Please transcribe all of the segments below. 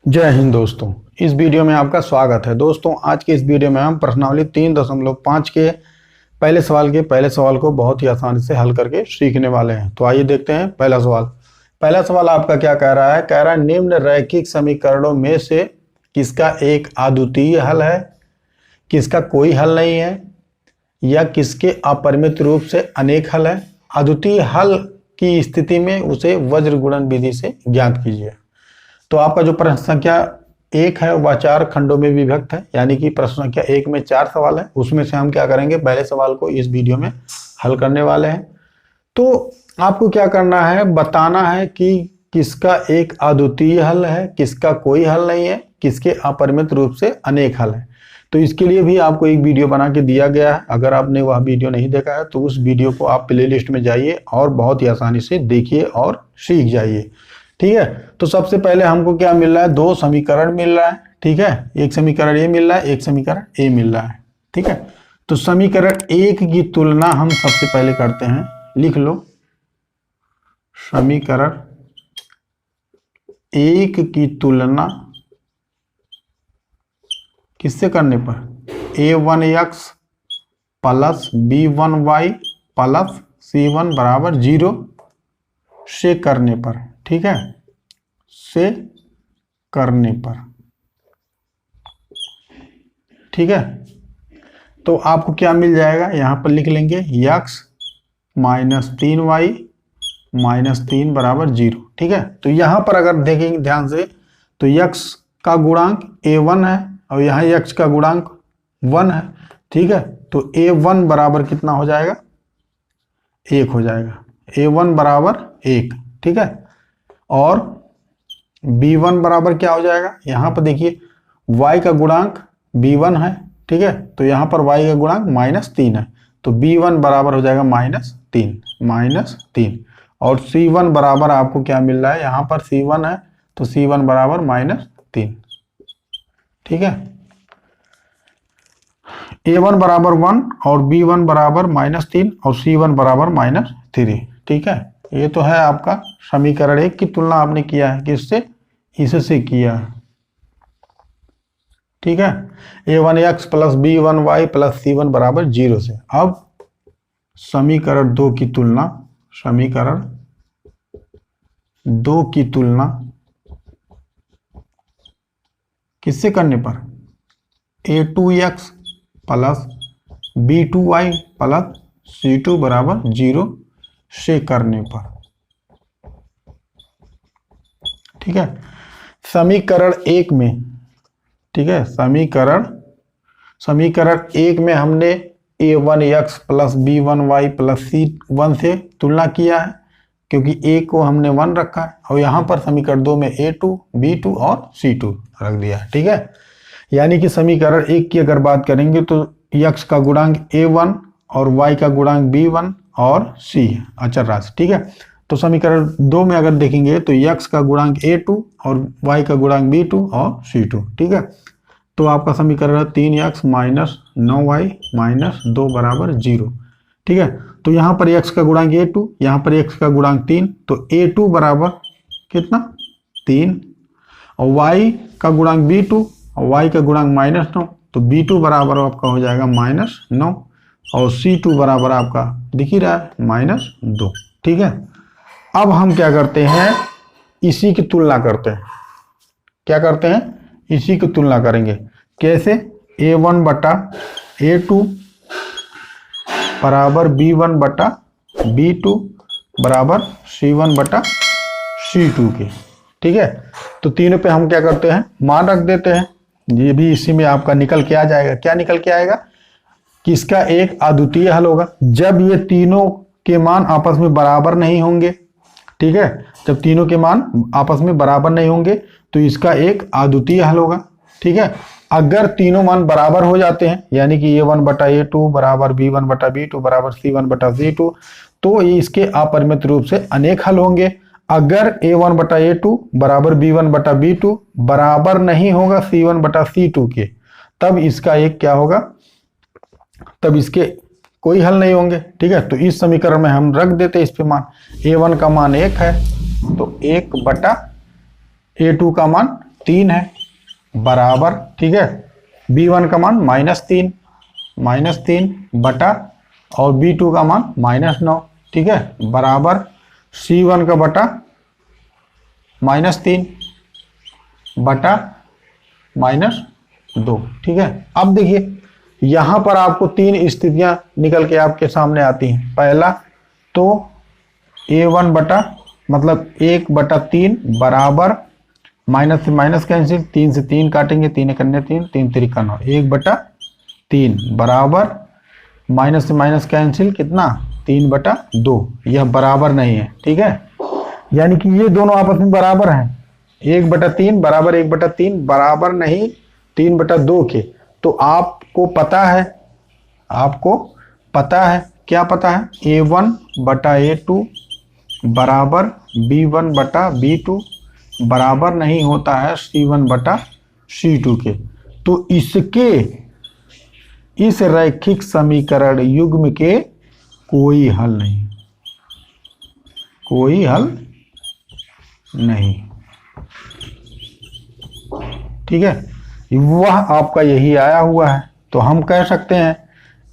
जय हिंद दोस्तों, इस वीडियो में आपका स्वागत है। दोस्तों आज के इस वीडियो में हम प्रश्नावली 3.5 के पहले सवाल को बहुत ही आसानी से हल करके सीखने वाले हैं। तो आइए देखते हैं पहला सवाल आपका क्या कह रहा है। कह रहा है निम्न रैखिक समीकरणों में से किसका एक अद्वितीय हल है, किसका कोई हल नहीं है, या किसके अपरिमित रूप से अनेक हल है। अद्वितीय हल की स्थिति में उसे वज्र गुणन विधि से ज्ञात कीजिए। तो आपका जो प्रश्न संख्या 1 है वह 4 खंडों में विभक्त है, यानी कि प्रश्न संख्या 1 में 4 सवाल है। उसमें से हम क्या करेंगे, पहले सवाल को इस वीडियो में हल करने वाले हैं। तो आपको क्या करना है, बताना है कि किसका एक अद्वितीय हल है, किसका कोई हल नहीं है, किसके अपरिमित रूप से अनेक हल है। तो इसके लिए भी आपको एक वीडियो बना के दिया गया है। अगर आपने वह वीडियो नहीं देखा है तो उस वीडियो को आप प्ले लिस्ट में जाइए और बहुत ही आसानी से देखिए और सीख जाइए। ठीक है, तो सबसे पहले हमको क्या मिल रहा है, 2 समीकरण मिल रहा है। ठीक है, एक समीकरण ए मिल रहा है, एक समीकरण ए मिल रहा है। ठीक है, तो समीकरण 1 की तुलना हम सबसे पहले करते हैं। लिख लो, समीकरण 1 की तुलना किससे करने पर, a1x plus b1y plus c1 बराबर 0 से करने पर। ठीक है, से करने पर। ठीक है, तो आपको क्या मिल जाएगा, यहां पर लिख लेंगे x माइनस 3y माइनस 3 बराबर 0। ठीक है, तो यहां पर अगर देखेंगे ध्यान से तो x का गुणांक a1 है और यहाँ x का गुणांक 1 है। ठीक है, तो a1 बराबर कितना हो जाएगा, 1 हो जाएगा। a1 बराबर 1। ठीक है, और b1 बराबर क्या हो जाएगा, यहाँ पर देखिए y का गुणांक b1 है। ठीक है, तो यहाँ पर y का गुणांक -3 है, तो b1 बराबर हो जाएगा -3। और c1 बराबर आपको क्या मिल रहा है, यहाँ पर c1 है तो c1 बराबर -3। ठीक है, a1 बराबर 1 और b1 बराबर -3 और c1 बराबर -3। ठीक है, ये तो है आपका समीकरण 1 की तुलना आपने किया है, किससे, इससे किया है। ठीक है, a1x plus b1y plus c1 बराबर 0 से। अब समीकरण 2 की तुलना, समीकरण 2 की तुलना किससे करने पर, a2x plus b2y plus c2 बराबर 0 से करने पर। ठीक है, समीकरण 1 में, ठीक है, समीकरण 1 में हमने a1x plus b1y plus c1 से तुलना किया है, क्योंकि a को हमने 1 रखा है, और यहाँ पर समीकरण 2 में a2 b2 और c2 रख दिया है। ठीक है, यानी कि समीकरण 1 की अगर बात करेंगे तो x का गुणांक a1 और y का गुणांक b1 और c अचर राशि। ठीक है, तो समीकरण 2 में अगर देखेंगे तो x का गुणांक a2 और y का गुणांक b2 और c2। ठीक है, तो आपका समीकरण है 3x माइनस 9y माइनस 2 बराबर 0। ठीक है, तो यहाँ पर x का गुणांक a2, यहाँ पर x का गुणांक 3, तो a2 बराबर कितना, 3, और y का गुणांक b2 और y का गुणांक -9, तो b2 बराबर आपका हो जाएगा -9 और c2 बराबर आपका दिख ही रहा है -2। ठीक है, अब हम क्या करते हैं, इसी की तुलना करते हैं। क्या करते हैं, इसी की तुलना करेंगे। कैसे, a1 बटा a2 बराबर b1 बटा b2 बराबर c1 बटा c2 के। ठीक है, तो तीनों पे हम क्या करते हैं, मान रख देते हैं। ये भी इसी में आपका निकल के आ जाएगा। क्या निकल के आएगा, किसका एक अद्वितीय हल होगा, जब ये तीनों के मान आपस में बराबर नहीं होंगे। ठीक है, जब तीनों के मान आपस में बराबर नहीं होंगे तो इसका एक अद्वितीय हल होगा। ठीक है, अगर तीनों मान बराबर हो जाते हैं, यानी कि a1 बटा a2 बराबर b1 बटा b2 बराबर c1 बटा c2, तो इसके अपरिमित रूप से अनेक हल होंगे। अगर a1 बटा a2 बराबर b1 बटा b2 बराबर नहीं होगा c1 बटा c2 के, तब इसका एक क्या होगा, तब इसके कोई हल नहीं होंगे। ठीक है, तो इस समीकरण में हम रख देते हैं इस पे मान, a1 का मान 1 है तो 1 बटा a2 का मान 3 है बराबर, ठीक है, B1 का मान -3 बटा और B2 का मान -9, ठीक है, बराबर C1 का बटा -3 बटा -2, ठीक है। अब देखिए यहां पर आपको 3 स्थितियां निकल के आपके सामने आती हैं। पहला तो A1 बटा मतलब 1/3 बराबर माइनस से माइनस कैंसिल, 3 से 3 काटेंगे, 3 एक 3, 3 3 9, 1/3 बराबर माइनस से माइनस कैंसिल कितना 3/2, यह बराबर नहीं है, ठीक है। यानी कि ये दोनों आपस में बराबर हैं, 1/3 बराबर 1/3 बराबर नहीं 3/2 के। तो आपको पता है क्या पता है, A1/A2 बराबर B1/B2 बराबर नहीं होता है C1/C2 के। तो इसके इस रैखिक समीकरण युग्म के कोई हल नहीं, ठीक है, वह आपका यही आया हुआ है। तो हम कह सकते हैं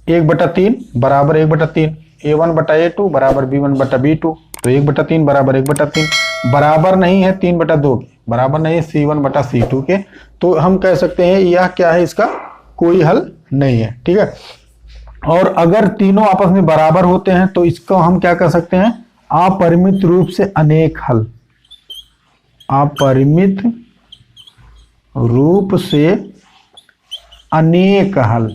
1/3 बराबर 1/3, A1/A2 बराबर B1/B2, तो 1/3 बराबर 1/3 बराबर नहीं है 3/2 के, बराबर नहीं है C1/C2 के। तो हम कह सकते हैं यह क्या है, इसका कोई हल नहीं है, ठीक है। और अगर तीनों आपस में बराबर होते हैं तो इसको हम क्या कर सकते हैं, अपरिमित रूप से अनेक हल, अपरिमित रूप से अनेक हल,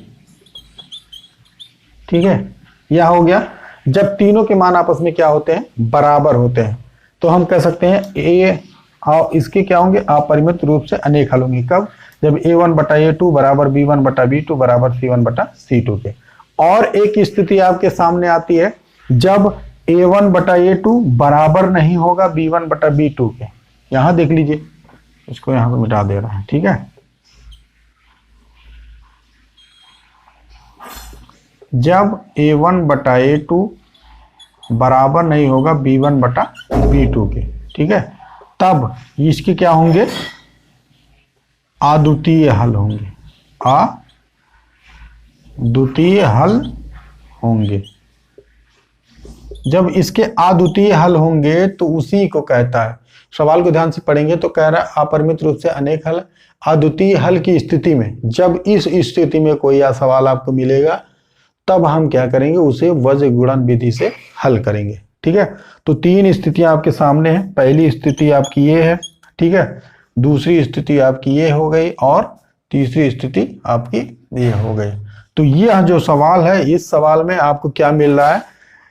ठीक है। यह हो गया जब तीनों के मान आपस में क्या होते हैं, बराबर होते हैं। तो हम कह सकते हैं इसके क्या होंगे, अपरिमित रूप से अनेक हल होंगे। कब, जब A1/A2 बराबर B1/B2 बराबर C1/C2 के। और एक स्थिति आपके सामने आती है जब A1/A2 बराबर नहीं होगा B1/B2 के। यहां देख लीजिए, इसको यहां पे मिटा दे रहा है, ठीक है। जब A1/A2 बराबर नहीं होगा B1/B2 के, ठीक है, तब इसके क्या होंगे, अद्वितीय हल होंगे, अद्वितीय हल होंगे। जब इसके अद्वितीय हल होंगे तो उसी को कहता है, सवाल को ध्यान से पढ़ेंगे तो कह रहा है अपरिमित रूप से अनेक हल, अद्वितीय हल की स्थिति में। जब इस स्थिति में कोई सवाल आपको मिलेगा तब हम क्या करेंगे, उसे वज्र गुणन विधि से हल करेंगे, ठीक है। तो 3 स्थितियां आपके सामने हैं। पहली स्थिति आपकी ये है, ठीक है, दूसरी स्थिति आपकी ये हो गई और तीसरी स्थिति आपकी ये हो गई। तो यह जो सवाल है, इस सवाल में आपको क्या मिल रहा है,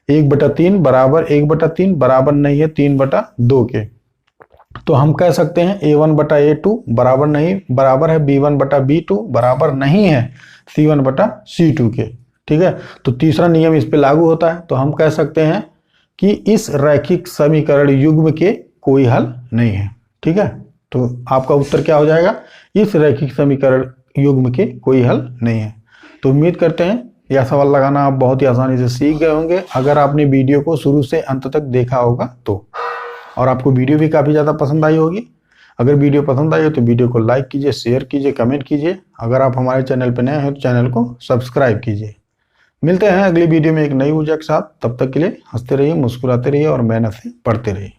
1/3 बराबर 1/3 बराबर नहीं है 3/2 के। तो हम कह सकते हैं A1/A2 बराबर नहीं, बराबर है B1/B2 बराबर नहीं है C1/C2 के, ठीक है। तो तीसरा नियम इस पे लागू होता है। तो हम कह सकते हैं कि इस रैखिक समीकरण युग्म के कोई हल नहीं है, ठीक है। तो आपका उत्तर क्या हो जाएगा, इस रैखिक समीकरण युग्म के कोई हल नहीं है। तो उम्मीद करते हैं यह सवाल लगाना आप बहुत ही आसानी से सीख गए होंगे, अगर आपने वीडियो को शुरू से अंत तक देखा होगा तो। और आपको वीडियो भी काफ़ी ज़्यादा पसंद आई होगी। अगर वीडियो पसंद आई हो तो वीडियो को लाइक कीजिए, शेयर कीजिए, कमेंट कीजिए। अगर आप हमारे चैनल पर नए हैं तो चैनल को सब्सक्राइब कीजिए। मिलते हैं अगली वीडियो में एक नई ऊर्जा के साथ। तब तक के लिए हंसते रहिए, मुस्कुराते रहिए और मेहनत से पढ़ते रहिए।